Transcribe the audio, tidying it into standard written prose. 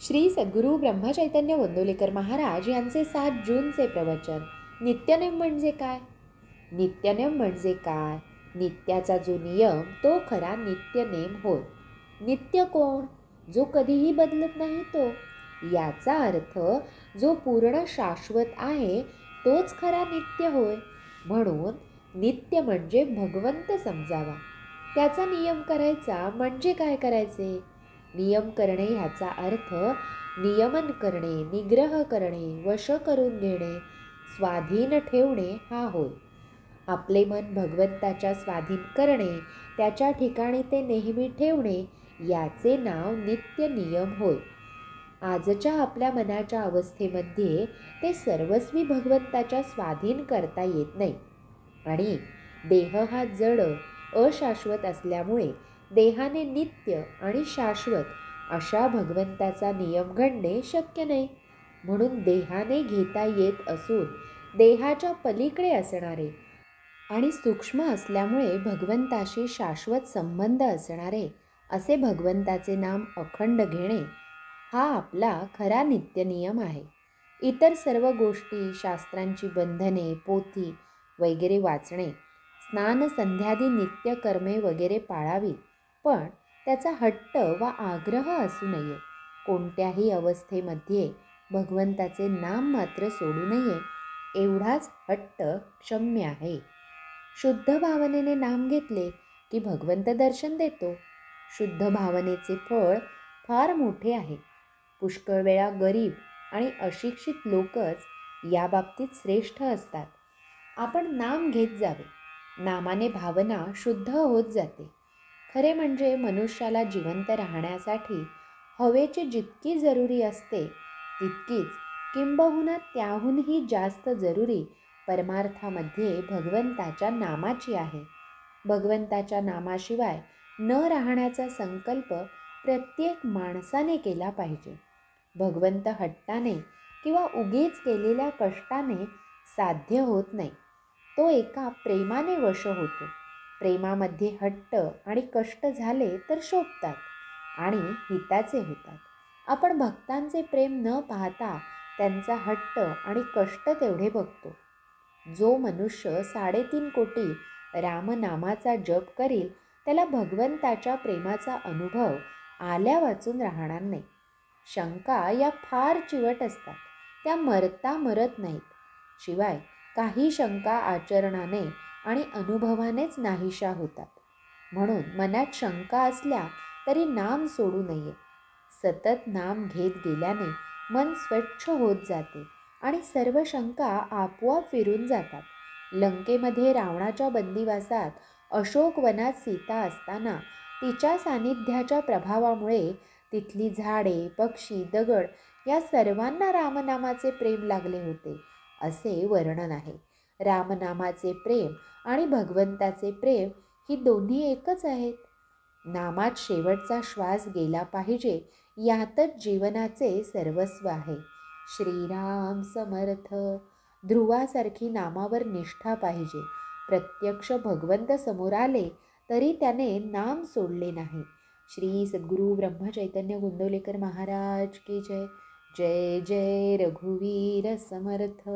श्री सद्गुरू ब्रह्मचैतन्य गोंदवलेकर महाराज यांचे 7 जूनचे प्रवचन. नित्यनेम म्हणजे काय? नित्यनेम म्हणजे काय? नित्याचा जो नियम तो खरा नित्यनेम होय. नित्य कोण? जो कधीही बदलत नाही तो. याचा अर्थ जो पूर्ण शाश्वत आहे तोच खरा नित्य होय. म्हणून नित्य म्हणजे भगवंत समजावा. त्याचा नियम करायचा म्हणजे काय करायचे? नियम करणे ह्याचा अर्थ नियमन करणे, निग्रह करणे, वश करून घेणे, स्वाधीन ठेवणे हा होय. आपले मन भगवंताच्या स्वाधीन करणे, त्याच्या ठिकाणी ते नेहमी ठेवणे याचे नाव नित्य नियम होय. आजच्या आपल्या मनाच्या अवस्थेमध्ये ते सर्वस्वी भगवंताच्या स्वाधीन करता येत नाही आणि देह हा जड अशाश्वत असल्यामुळे देहाने नित्य आणि शाश्वत अशा भगवंताचा नियम घडणे शक्य नाही. म्हणून देहाने घेता येत असून देहाच्या पलीकडे असणारे आणि सूक्ष्म असल्यामुळे भगवंताशी शाश्वत संबंध असणारे असे भगवंताचे नाम अखंड घेणे हा आपला खरा नित्यनियम आहे. इतर सर्व गोष्टी, शास्त्रांची बंधने, पोथी वगैरे वाचणे, स्नान संध्यादी नित्यकर्मे वगैरे पाळावी, पण त्याचा हट्ट वा आग्रह असू नये. कोणत्याही अवस्थेमध्ये भगवंताचे नाम मात्र सोडू नये एवढाच हट्ट क्षम्य आहे. शुद्ध भावनेने नाम घेतले की भगवंत दर्शन देतो. शुद्ध भावनेचे फळ फार मोठे आहे. पुष्कळ वेळा गरीब आणि अशिक्षित लोकच या बाबतीत श्रेष्ठ असतात. आपण नाम घेत जावे. नामाने भावना शुद्ध होत जाते. खरे म्हणजे मनुष्याला जिवंत राहण्यासाठी हवेची जितकी जरुरी असते तितकीच किंबहुना त्याहूनही जास्त जरुरी परमार्थामध्ये भगवंताच्या नामाची आहे. भगवंताच्या नामाशिवाय न राहण्याचा संकल्प प्रत्येक माणसाने केला पाहिजे. भगवंत हट्टाने किंवा उगीच केलेल्या कष्टाने साध्य होत नाही. तो एका प्रेमाने वश होतो. प्रेमामध्ये हट्ट आणि कष्ट झाले तर शोभतात आणि हिताचे होतात. आपण भक्तांचे प्रेम न पाहता त्यांचा हट्ट आणि कष्ट तेवढे बघतो. जो मनुष्य 3.5 कोटी रामनामाचा जप करील त्याला भगवंताच्या प्रेमाचा अनुभव आल्या वाचून राहणार नाही. शंका या फार चिवट असतात. त्या मरता मरत नाहीत. शिवाय काही शंका आचरणाने आणि अनुभवानेच नाहीशा होतात. म्हणून मनात शंका असल्या तरी नाम सोडू नये. सतत नाम घेत गेल्याने मन स्वच्छ होत जाते आणि सर्व शंका आपोआप फिरून जातात. लंकेमध्ये रावणाच्या बंदिवासात अशोकवनात सीता असताना तिच्या सानिध्याच्या प्रभावामुळे तिथली झाडे, पक्षी, दगड या सर्वांना रामनामाचे प्रेम लागले होते असे वर्णन आहे. रामनामाचे प्रेम आणि भगवंताचे प्रेम ही दोन्ही एकच आहेत. नामात शेवटचा श्वास गेला पाहिजे यातच जीवनाचे सर्वस्व आहे. श्रीराम समर्थ. ध्रुवासारखी नामावर निष्ठा पाहिजे. प्रत्यक्ष भगवंत समोर आले तरी त्याने नाम सोडले नाही. श्री सद्गुरू ब्रह्मचैतन्य गोंदवलेकर महाराज की जय. जय जय रघुवीर समर्थ.